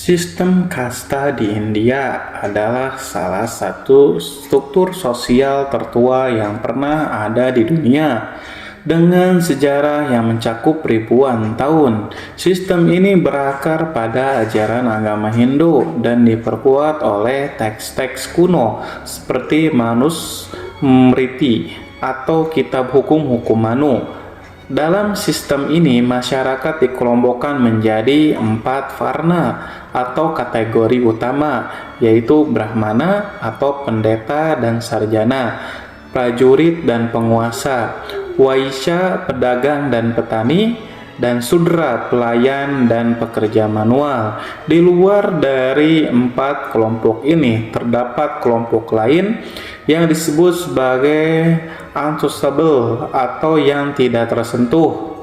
Sistem kasta di India adalah salah satu struktur sosial tertua yang pernah ada di dunia. Dengan sejarah yang mencakup ribuan tahun, sistem ini berakar pada ajaran agama Hindu dan diperkuat oleh teks-teks kuno seperti Manusmriti atau Kitab Hukum-Hukum Manu. Dalam sistem ini, masyarakat dikelompokkan menjadi 4 varna atau kategori utama, yaitu Brahmana atau pendeta dan sarjana, prajurit dan penguasa, Waisya pedagang dan petani, dan Sudra pelayan dan pekerja manual. Di luar dari 4 kelompok ini, terdapat kelompok lain yang disebut sebagai untouchable atau yang tidak tersentuh,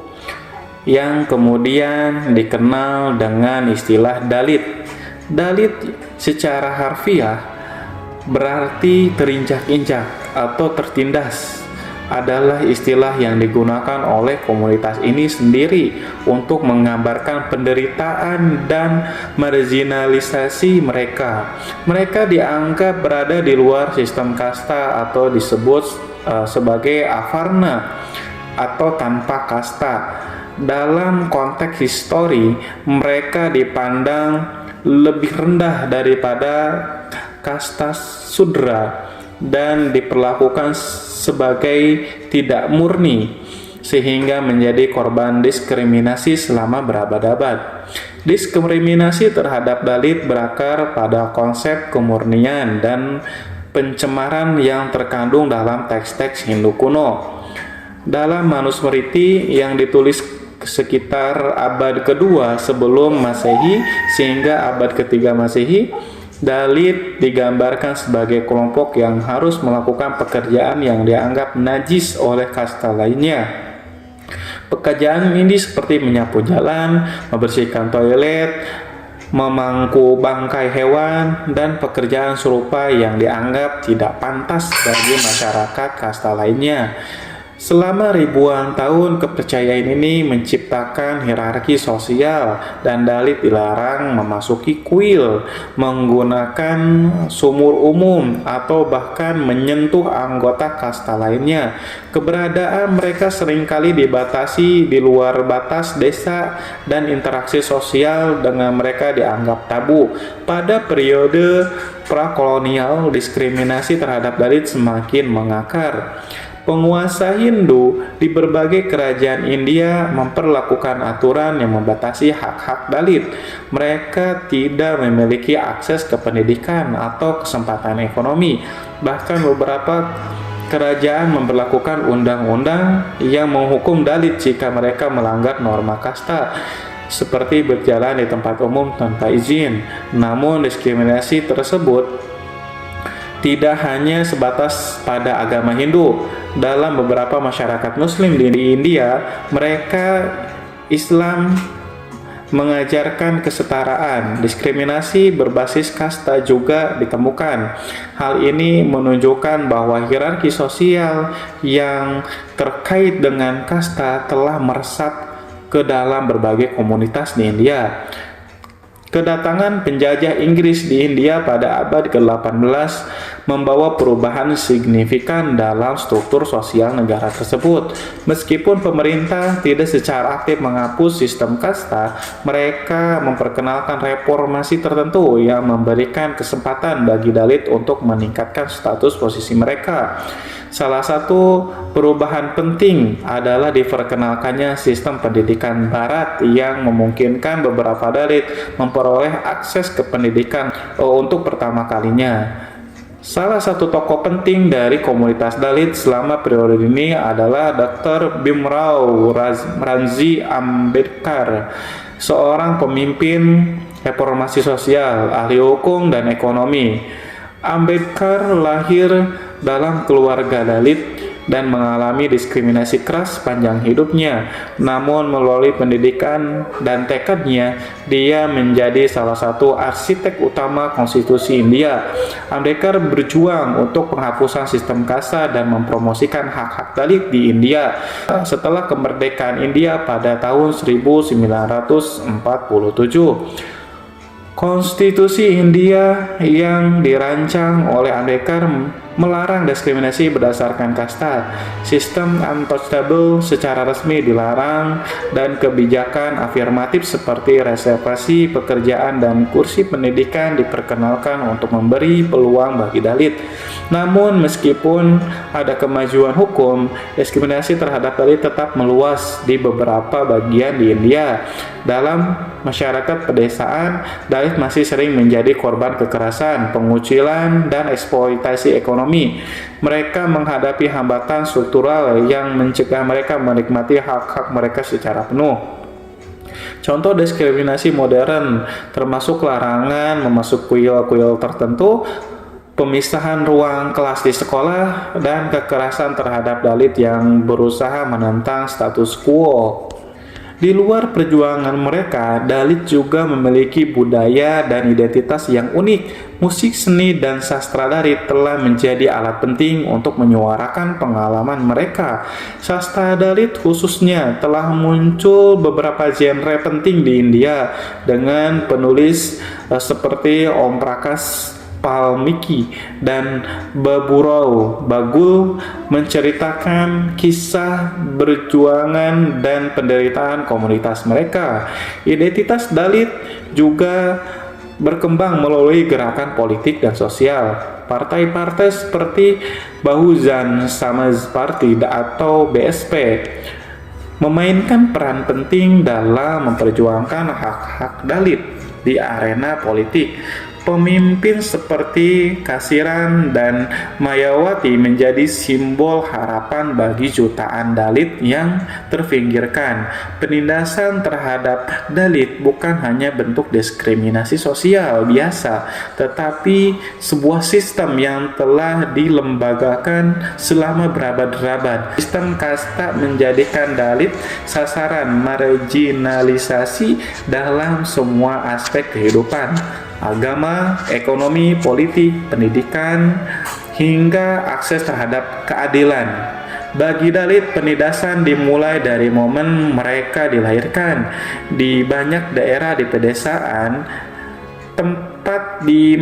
yang kemudian dikenal dengan istilah Dalit. Dalit secara harfiah berarti terinjak-injak atau tertindas, adalah istilah yang digunakan oleh komunitas ini sendiri untuk menggambarkan penderitaan dan marginalisasi mereka. Mereka dianggap berada di luar sistem kasta atau disebut sebagai avarna atau tanpa kasta. Dalam konteks histori, mereka dipandang lebih rendah daripada kasta Sudra dan diperlakukan sebagai tidak murni, sehingga menjadi korban diskriminasi selama berabad-abad. Diskriminasi terhadap Dalit berakar pada konsep kemurnian dan pencemaran yang terkandung dalam teks-teks Hindu kuno. Dalam Manusmriti yang ditulis sekitar abad kedua sebelum Masehi hingga abad ketiga Masehi, Dalit digambarkan sebagai kelompok yang harus melakukan pekerjaan yang dianggap najis oleh kasta lainnya. Pekerjaan ini seperti menyapu jalan, membersihkan toilet, memangku bangkai hewan, dan pekerjaan serupa yang dianggap tidak pantas bagi masyarakat kasta lainnya. Selama ribuan tahun, kepercayaan ini menciptakan hierarki sosial, dan Dalit dilarang memasuki kuil, menggunakan sumur umum, atau bahkan menyentuh anggota kasta lainnya. Keberadaan mereka seringkali dibatasi di luar batas desa, dan interaksi sosial dengan mereka dianggap tabu. Pada periode prakolonial, diskriminasi terhadap Dalit semakin mengakar. Penguasa Hindu di berbagai kerajaan India memperlakukan aturan yang membatasi hak-hak Dalit. Mereka tidak memiliki akses ke pendidikan atau kesempatan ekonomi. Bahkan beberapa kerajaan memberlakukan undang-undang yang menghukum Dalit jika mereka melanggar norma kasta, seperti berjalan di tempat umum tanpa izin. Namun diskriminasi tersebut tidak hanya sebatas pada agama Hindu. Dalam beberapa masyarakat Muslim di India, mereka Islam mengajarkan kesetaraan. Diskriminasi berbasis kasta juga ditemukan. Hal ini menunjukkan bahwa hierarki sosial yang terkait dengan kasta telah meresap ke dalam berbagai komunitas di India. Kedatangan penjajah Inggris di India pada abad ke-18 membawa perubahan signifikan dalam struktur sosial negara tersebut. Meskipun pemerintah tidak secara aktif menghapus sistem kasta, mereka memperkenalkan reformasi tertentu yang memberikan kesempatan bagi Dalit untuk meningkatkan status posisi mereka. Salah satu perubahan penting adalah diperkenalkannya sistem pendidikan barat yang memungkinkan beberapa Dalit memperoleh akses ke pendidikan untuk pertama kalinya. Salah satu tokoh penting dari komunitas Dalit selama periode ini adalah Dr. Bhimrao Ramji Ambedkar, seorang pemimpin reformasi sosial, ahli hukum dan ekonomi. Ambedkar lahir dalam keluarga Dalit dan mengalami diskriminasi keras sepanjang hidupnya. Namun melalui pendidikan dan tekadnya, dia menjadi salah satu arsitek utama konstitusi India. Ambedkar berjuang untuk penghapusan sistem kasta dan mempromosikan hak-hak Dalit di India. Setelah kemerdekaan India pada tahun 1947, Konstitusi India yang dirancang oleh Ambedkar melarang diskriminasi berdasarkan kasta. Sistem untouchable secara resmi dilarang dan kebijakan afirmatif seperti reservasi pekerjaan dan kursi pendidikan diperkenalkan untuk memberi peluang bagi Dalit. Namun meskipun ada kemajuan hukum, diskriminasi terhadap Dalit tetap meluas di beberapa bagian di India. Dalam masyarakat pedesaan, Dalit masih sering menjadi korban kekerasan, pengucilan, dan eksploitasi ekonomi. Mereka menghadapi hambatan struktural yang mencegah mereka menikmati hak-hak mereka secara penuh. Contoh diskriminasi modern termasuk larangan memasuk kuil-kuil tertentu, pemisahan ruang kelas di sekolah, dan kekerasan terhadap Dalit yang berusaha menentang status quo. Di luar perjuangan mereka, Dalit juga memiliki budaya dan identitas yang unik. Musik, seni, dan sastra Dalit telah menjadi alat penting untuk menyuarakan pengalaman mereka. Sastra Dalit khususnya telah muncul beberapa genre penting di India dengan penulis seperti Om Prakash Valmiki dan Baburao Bagul menceritakan kisah perjuangan dan penderitaan komunitas mereka. Identitas Dalit juga berkembang melalui gerakan politik dan sosial. Partai-partai seperti Bahujan Samaj Party atau BSP memainkan peran penting dalam memperjuangkan hak-hak Dalit di arena politik. Pemimpin seperti Kasiran dan Mayawati menjadi simbol harapan bagi jutaan Dalit yang terpinggirkan. Penindasan terhadap Dalit bukan hanya bentuk diskriminasi sosial biasa, tetapi sebuah sistem yang telah dilembagakan selama berabad-abad. Sistem kasta menjadikan Dalit sasaran marginalisasi dalam semua aspek kehidupan. Agama, ekonomi, politik, pendidikan, hingga akses terhadap keadilan. Bagi Dalit, penindasan dimulai dari momen mereka dilahirkan. Di banyak daerah di pedesaan, tempat di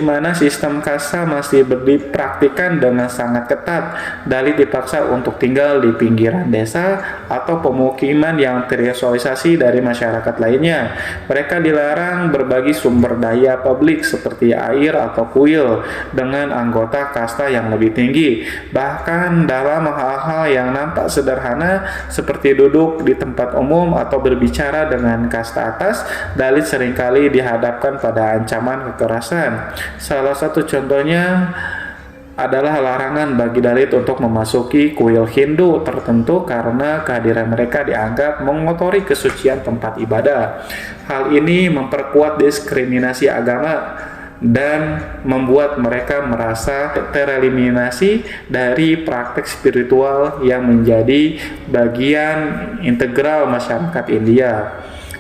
mana sistem kasta masih dipraktikkan dengan sangat ketat, Dalit dipaksa untuk tinggal di pinggiran desa atau pemukiman yang terisolisasi dari masyarakat lainnya. Mereka dilarang berbagi sumber daya publik seperti air atau kuil dengan anggota kasta yang lebih tinggi. Bahkan dalam hal-hal yang nampak sederhana seperti duduk di tempat umum atau berbicara dengan kasta atas, Dalit seringkali dihadapkan pada ancaman kekerasan. Salah satu contohnya adalah larangan bagi Dalit untuk memasuki kuil Hindu tertentu karena kehadiran mereka dianggap mengotori kesucian tempat ibadah. Hal ini memperkuat diskriminasi agama dan membuat mereka merasa tereliminasi dari praktek spiritual yang menjadi bagian integral masyarakat India.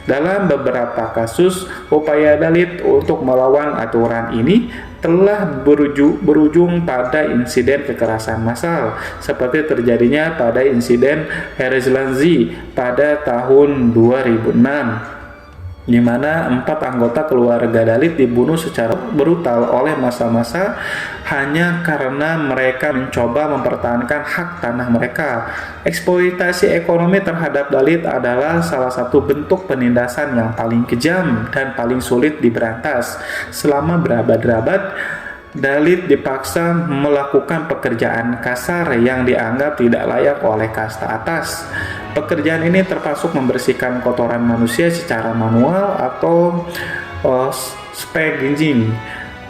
Dalam beberapa kasus, upaya Dalit untuk melawan aturan ini telah berujung pada insiden kekerasan massal, seperti terjadinya pada insiden Herzlanzi pada tahun 2006. Di mana 4 anggota keluarga Dalit dibunuh secara brutal oleh massa-massa hanya karena mereka mencoba mempertahankan hak tanah mereka. Eksploitasi ekonomi terhadap Dalit adalah salah satu bentuk penindasan yang paling kejam dan paling sulit diberantas. Selama berabad-abad, Dalit dipaksa melakukan pekerjaan kasar yang dianggap tidak layak oleh kasta atas. Pekerjaan ini termasuk membersihkan kotoran manusia secara manual atau scavenging,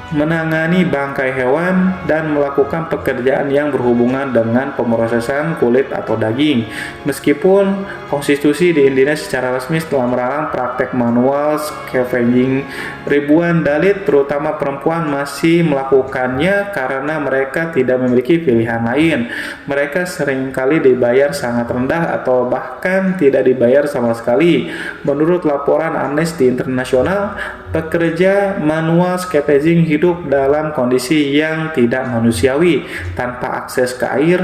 menangani bangkai hewan, dan melakukan pekerjaan yang berhubungan dengan pemrosesan kulit atau daging. Meskipun konstitusi di Indonesia secara resmi telah melarang praktek manual scavenging, ribuan Dalit, terutama perempuan, masih melakukannya karena mereka tidak memiliki pilihan lain. Mereka seringkali dibayar sangat rendah atau bahkan tidak dibayar sama sekali. Menurut laporan Amnesty International, pekerja manual scavenging hidup dalam kondisi yang tidak manusiawi, tanpa akses ke air,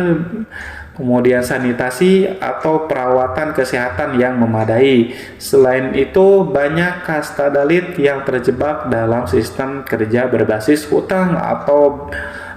kemudian sanitasi atau perawatan kesehatan yang memadai. Selain itu, banyak kasta Dalit yang terjebak dalam sistem kerja berbasis hutang atau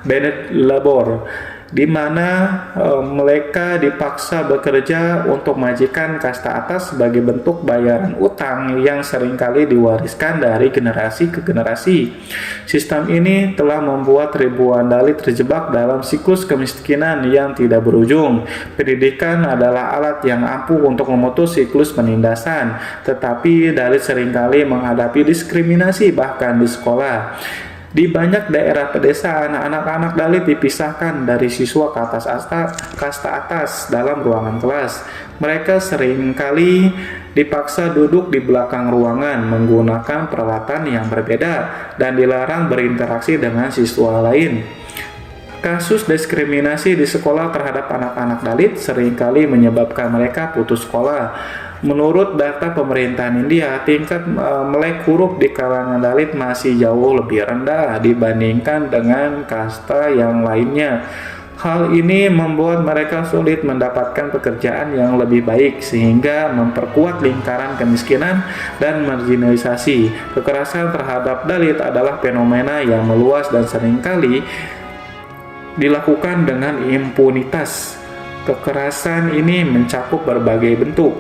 bonded labor, di mana mereka dipaksa bekerja untuk majikan kasta atas sebagai bentuk bayaran utang yang seringkali diwariskan dari generasi ke generasi. Sistem ini telah membuat ribuan Dalit terjebak dalam siklus kemiskinan yang tidak berujung. Pendidikan adalah alat yang ampuh untuk memutus siklus penindasan, tetapi Dalit seringkali menghadapi diskriminasi bahkan di sekolah. Di banyak daerah pedesaan, anak-anak Dalit dipisahkan dari siswa kasta atas dalam ruangan kelas. Mereka seringkali dipaksa duduk di belakang ruangan, menggunakan peralatan yang berbeda, dan dilarang berinteraksi dengan siswa lain. Kasus diskriminasi di sekolah terhadap anak-anak Dalit seringkali menyebabkan mereka putus sekolah. Menurut data pemerintahan India, tingkat melek huruf di kalangan Dalit masih jauh lebih rendah dibandingkan dengan kasta yang lainnya. Hal ini membuat mereka sulit mendapatkan pekerjaan yang lebih baik, sehingga memperkuat lingkaran kemiskinan dan marginalisasi. Kekerasan terhadap Dalit adalah fenomena yang meluas dan seringkali dilakukan dengan impunitas. Kekerasan ini mencakup berbagai bentuk,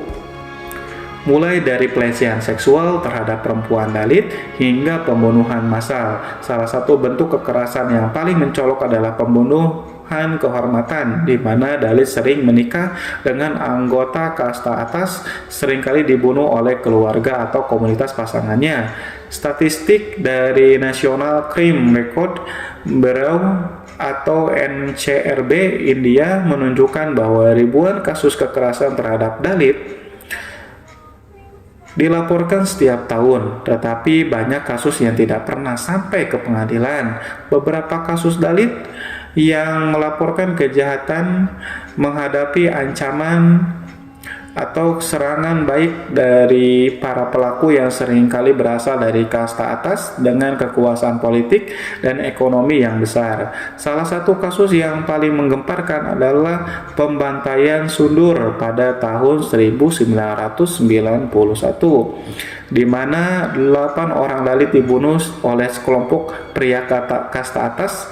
mulai dari pelecehan seksual terhadap perempuan Dalit hingga pembunuhan massal. Salah satu bentuk kekerasan yang paling mencolok adalah pembunuhan kehormatan, di mana Dalit sering menikah dengan anggota kasta atas, seringkali dibunuh oleh keluarga atau komunitas pasangannya. Statistik dari National Crime Record Bureau atau NCRB India menunjukkan bahwa ribuan kasus kekerasan terhadap Dalit dilaporkan setiap tahun, tetapi banyak kasus yang tidak pernah sampai ke pengadilan. Beberapa kasus Dalit yang melaporkan kejahatan menghadapi ancaman atau serangan baik dari para pelaku yang seringkali berasal dari kasta atas dengan kekuasaan politik dan ekonomi yang besar. Salah satu kasus yang paling menggemparkan adalah pembantaian Sundur pada tahun 1991, di mana 8 orang Dalit dibunuh oleh sekelompok pria kasta atas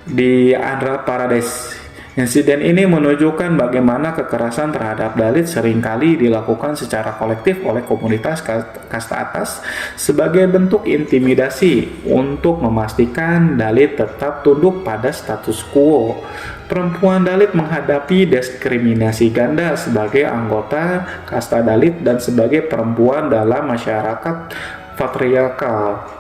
di Andhra Pradesh. Insiden ini menunjukkan bagaimana kekerasan terhadap Dalit seringkali dilakukan secara kolektif oleh komunitas kasta atas sebagai bentuk intimidasi untuk memastikan Dalit tetap tunduk pada status quo. Perempuan Dalit menghadapi diskriminasi ganda sebagai anggota kasta Dalit dan sebagai perempuan dalam masyarakat patriarkal.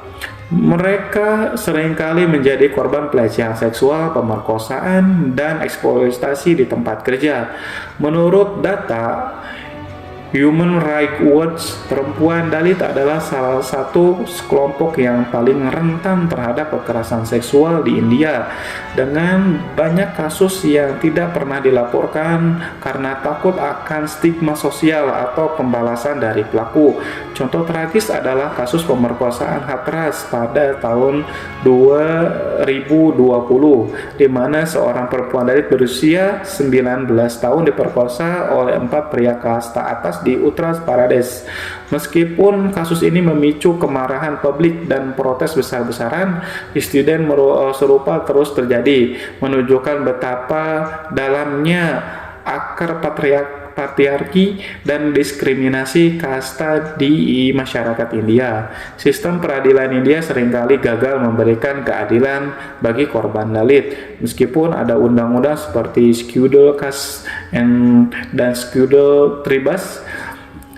Mereka seringkali menjadi korban pelecehan seksual, pemerkosaan, dan eksploitasi di tempat kerja. Menurut data Human Rights Watch, perempuan Dalit adalah salah satu kelompok yang paling rentan terhadap kekerasan seksual di India, dengan banyak kasus yang tidak pernah dilaporkan karena takut akan stigma sosial atau pembalasan dari pelaku. Contoh tragis adalah kasus pemerkosaan Hathras pada tahun 2020, di mana seorang perempuan Dalit berusia 19 tahun diperkosa oleh 4 pria kasta atas di Uttar Pradesh. Meskipun kasus ini memicu kemarahan publik dan protes besar-besaran, insiden serupa terus terjadi, menunjukkan betapa dalamnya akar patriarki dan diskriminasi kasta di masyarakat India. Sistem peradilan India seringkali gagal memberikan keadilan bagi korban Dalit, meskipun ada undang-undang seperti Schedule Caste dan Schedule Tribes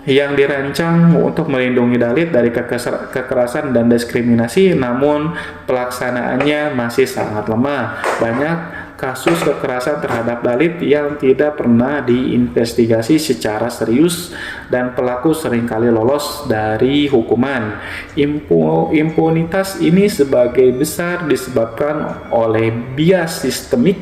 yang dirancang untuk melindungi Dalit dari kekerasan dan diskriminasi, namun pelaksanaannya masih sangat lemah. Banyak kasus kekerasan terhadap Dalit yang tidak pernah diinvestigasi secara serius dan pelaku seringkali lolos dari hukuman. Impunitas ini sebagai besar disebabkan oleh bias sistemik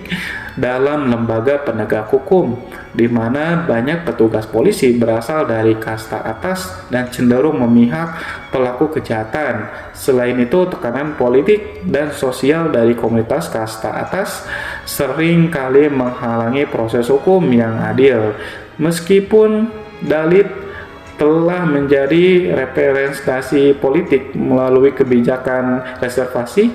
dalam lembaga penegak hukum, di mana banyak petugas polisi berasal dari kasta atas dan cenderung memihak pelaku kejahatan. Selain itu, tekanan politik dan sosial dari komunitas kasta atas sering kali menghalangi proses hukum yang adil. Meskipun Dalit telah menjadi representasi politik melalui kebijakan reservasi,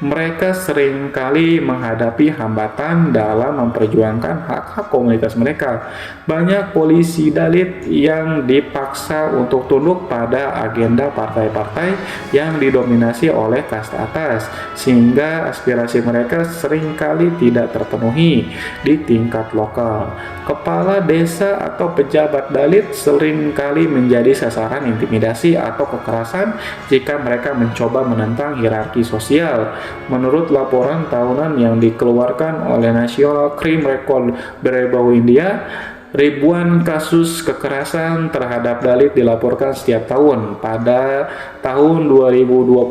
mereka seringkali menghadapi hambatan dalam memperjuangkan hak-hak komunitas mereka. Banyak polisi Dalit yang dipaksa untuk tunduk pada agenda partai-partai yang didominasi oleh kasta atas, sehingga aspirasi mereka seringkali tidak terpenuhi di tingkat lokal. Kepala desa atau pejabat Dalit seringkali menjadi sasaran intimidasi atau kekerasan jika mereka mencoba menentang hierarki sosial. Menurut laporan tahunan yang dikeluarkan oleh National Crime Record Bureau India, ribuan kasus kekerasan terhadap Dalit dilaporkan setiap tahun. Pada tahun 2022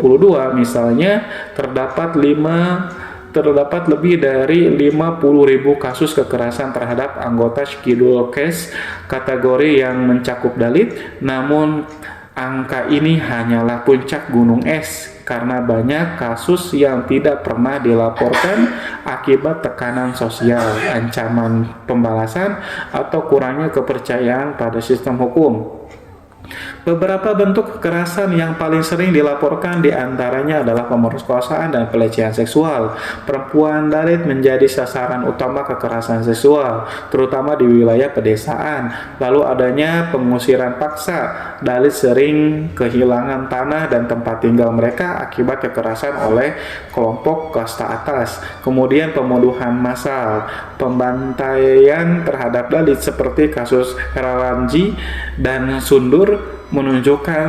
misalnya, terdapat lebih dari 50.000 kasus kekerasan terhadap anggota Schedule Case kategori yang mencakup Dalit. Namun angka ini hanyalah puncak gunung es karena banyak kasus yang tidak pernah dilaporkan akibat tekanan sosial, ancaman pembalasan, atau kurangnya kepercayaan pada sistem hukum. Beberapa bentuk kekerasan yang paling sering dilaporkan diantaranya adalah pemerkosaan dan pelecehan seksual. Perempuan Dalit menjadi sasaran utama kekerasan seksual, terutama di wilayah pedesaan. Lalu adanya pengusiran paksa. Dalit sering kehilangan tanah dan tempat tinggal mereka akibat kekerasan oleh kelompok kasta atas. Kemudian pembunuhan massal, pembantaian terhadap Dalit seperti kasus Heralanji dan Sundur menunjukkan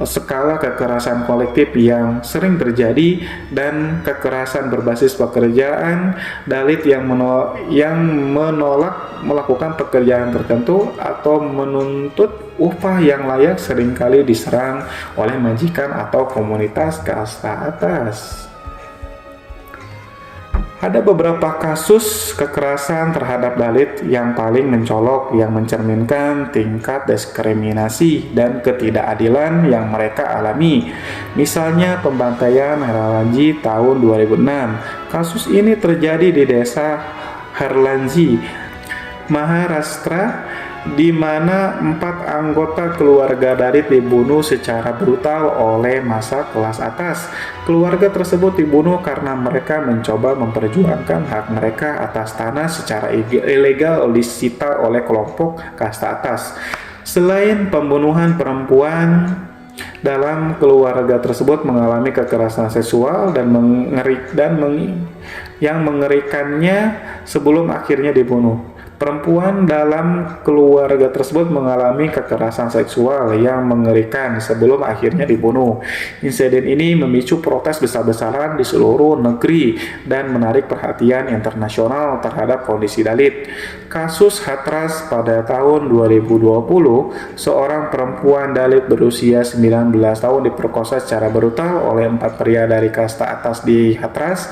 skala kekerasan kolektif yang sering terjadi, dan kekerasan berbasis pekerjaan. Dalit yang menolak melakukan pekerjaan tertentu atau menuntut upah yang layak seringkali diserang oleh majikan atau komunitas kasta atas. Ada beberapa kasus kekerasan terhadap Dalit yang paling mencolok yang mencerminkan tingkat diskriminasi dan ketidakadilan yang mereka alami. Misalnya pembantaian Heralanji tahun 2006. Kasus ini terjadi di desa Heralanji, Maharashtra, di mana 4 anggota keluarga Dalit dibunuh secara brutal oleh massa kelas atas. Keluarga tersebut dibunuh karena mereka mencoba memperjuangkan hak mereka atas tanah secara ilegal disita oleh kelompok kasta atas. Selain pembunuhan, perempuan dalam keluarga tersebut mengalami kekerasan seksual yang mengerikannya sebelum akhirnya dibunuh. Perempuan dalam keluarga tersebut mengalami kekerasan seksual yang mengerikan sebelum akhirnya dibunuh. Insiden ini memicu protes besar-besaran di seluruh negeri dan menarik perhatian internasional terhadap kondisi Dalit. Kasus Hathras pada tahun 2020, seorang perempuan Dalit berusia 19 tahun diperkosa secara brutal oleh 4 pria dari kasta atas di Hathras,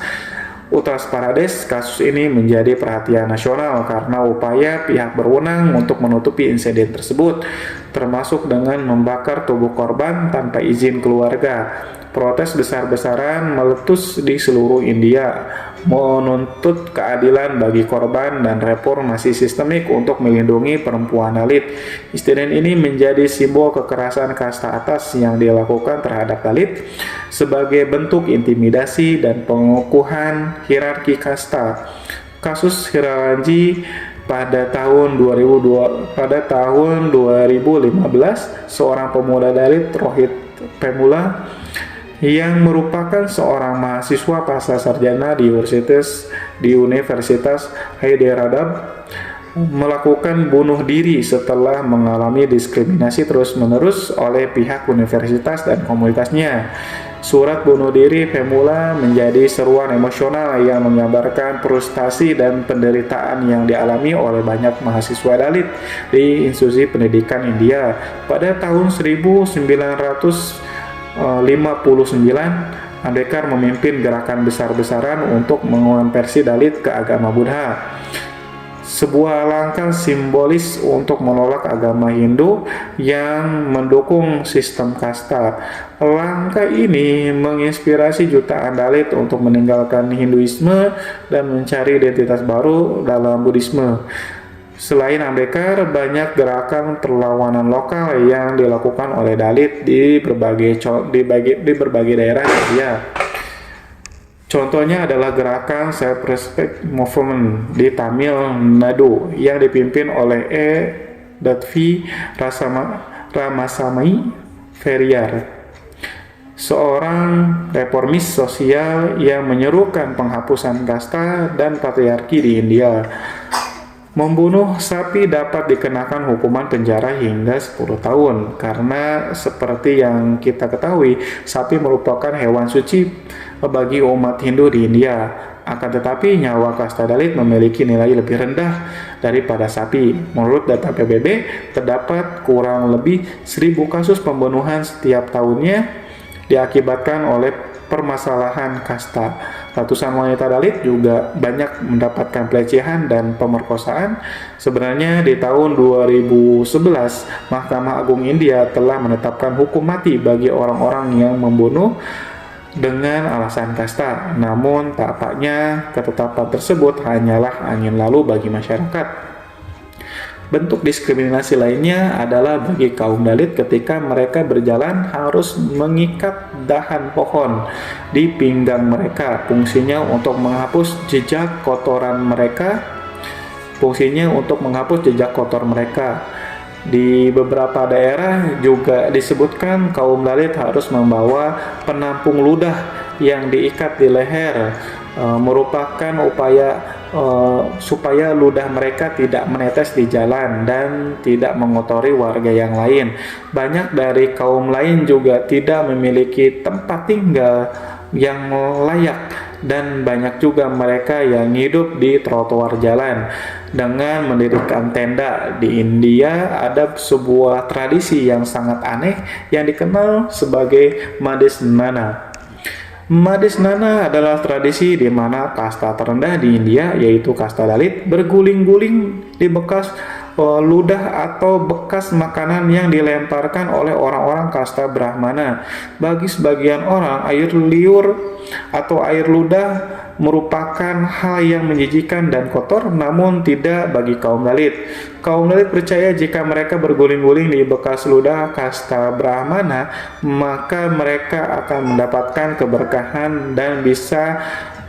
Uttar Pradesh. Kasus ini menjadi perhatian nasional karena upaya pihak berwenang untuk menutupi insiden tersebut, termasuk dengan membakar tubuh korban tanpa izin keluarga. Protes besar-besaran meletus di seluruh India, menuntut keadilan bagi korban dan reformasi sistemik untuk melindungi perempuan Dalit. Insiden ini menjadi simbol kekerasan kasta atas yang dilakukan terhadap Dalit sebagai bentuk intimidasi dan pengukuhan hierarki kasta. Kasus Heralanji pada tahun 2015, seorang pemuda Dalit, Rohit Pemula, yang merupakan seorang mahasiswa pasca sarjana di Universitas Hyderabad, melakukan bunuh diri setelah mengalami diskriminasi terus-menerus oleh pihak universitas dan komunitasnya. Surat bunuh diri Pemula menjadi seruan emosional yang menggambarkan frustasi dan penderitaan yang dialami oleh banyak mahasiswa Dalit di institusi pendidikan India. Pada tahun 1959, Ambedkar memimpin gerakan besar-besaran untuk mengonversi Dalit ke agama Buddha, sebuah langkah simbolis untuk menolak agama Hindu yang mendukung sistem kasta. Langkah ini menginspirasi jutaan Dalit untuk meninggalkan Hinduisme dan mencari identitas baru dalam Buddhisme. Selain Ambedkar, banyak gerakan perlawanan lokal yang dilakukan oleh Dalit di berbagai daerah India. Contohnya adalah gerakan Self-Respect Movement di Tamil Nadu yang dipimpin oleh Dattvi Ramasamy Ferrier, seorang reformis sosial yang menyerukan penghapusan kasta dan patriarki di India. Membunuh sapi dapat dikenakan hukuman penjara hingga 10 tahun karena seperti yang kita ketahui, sapi merupakan hewan suci bagi umat Hindu di India. Akan tetapi nyawa kasta Dalit memiliki nilai lebih rendah daripada sapi. Menurut data PBB, terdapat kurang lebih 1000 kasus pembunuhan setiap tahunnya diakibatkan oleh permasalahan kasta. Ratusan wanita Dalit juga banyak mendapatkan pelecehan dan pemerkosaan. Sebenarnya di tahun 2011, Mahkamah Agung India telah menetapkan hukum mati bagi orang-orang yang membunuh dengan alasan kasta. Namun tampaknya ketetapan tersebut hanyalah angin lalu bagi masyarakat. Bentuk diskriminasi lainnya adalah bagi kaum Dalit ketika mereka berjalan harus mengikat dahan pohon di pinggang mereka. Fungsinya untuk menghapus jejak kotor mereka. Di beberapa daerah juga disebutkan kaum Dalit harus membawa penampung ludah yang diikat di leher, merupakan upaya supaya ludah mereka tidak menetes di jalan dan tidak mengotori warga yang lain. Banyak dari kaum lain juga tidak memiliki tempat tinggal yang layak, dan banyak juga mereka yang hidup di trotoar jalan dengan mendirikan tenda. Di India ada sebuah tradisi yang sangat aneh yang dikenal sebagai Madesnana. Madesnana adalah tradisi di mana kasta terendah di India, yaitu kasta Dalit, berguling-guling di bekas ludah atau bekas makanan yang dilemparkan oleh orang-orang kasta Brahmana. Bagi sebagian orang, air liur atau air ludah merupakan hal yang menjijikan dan kotor, namun tidak bagi kaum Dalit. Kaum Dalit percaya jika mereka berguling-guling di bekas ludah kasta Brahmana, maka mereka akan mendapatkan keberkahan dan bisa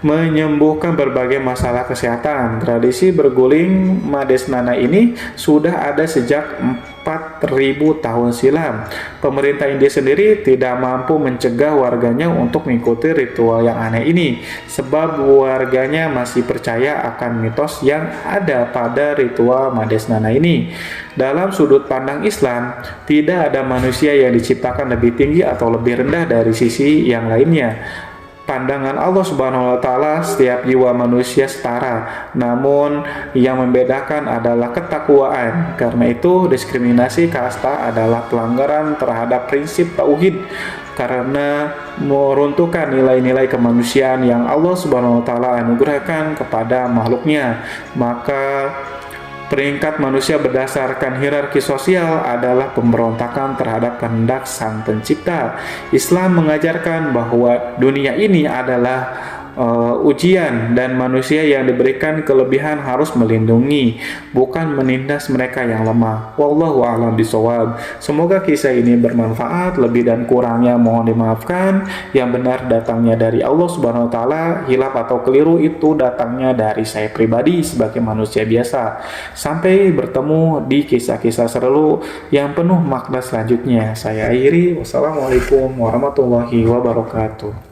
menyembuhkan berbagai masalah kesehatan. Tradisi berguling Madesnana ini sudah ada sejak 4000 tahun silam. Pemerintah India sendiri tidak mampu mencegah warganya untuk mengikuti ritual yang aneh ini, sebab warganya masih percaya akan mitos yang ada pada ritual Madesnana ini. Dalam sudut pandang Islam, tidak ada manusia yang diciptakan lebih tinggi atau lebih rendah dari sisi yang lainnya. Pandangan Allah Subhanahu wa Ta'ala, setiap jiwa manusia setara, namun yang membedakan adalah ketakwaan. Karena itu, diskriminasi kasta adalah pelanggaran terhadap prinsip tauhid, karena meruntuhkan nilai-nilai kemanusiaan yang Allah Subhanahu wa Ta'ala anugerahkan kepada makhluknya. Maka peringkat manusia berdasarkan hierarki sosial adalah pemberontakan terhadap kehendak Sang Pencipta. Islam mengajarkan bahwa dunia ini adalah ujian, dan manusia yang diberikan kelebihan harus melindungi, bukan menindas mereka yang lemah. Wallahu a'lam bishawab. Semoga kisah ini bermanfaat. Lebih dan kurangnya mohon dimaafkan. Yang benar datangnya dari Allah Subhanahu wa Ta'ala, hilaf atau keliru itu datangnya dari saya pribadi sebagai manusia biasa. Sampai bertemu di kisah-kisah seru yang penuh makna selanjutnya. Saya akhiri. Wassalamualaikum warahmatullahi wabarakatuh.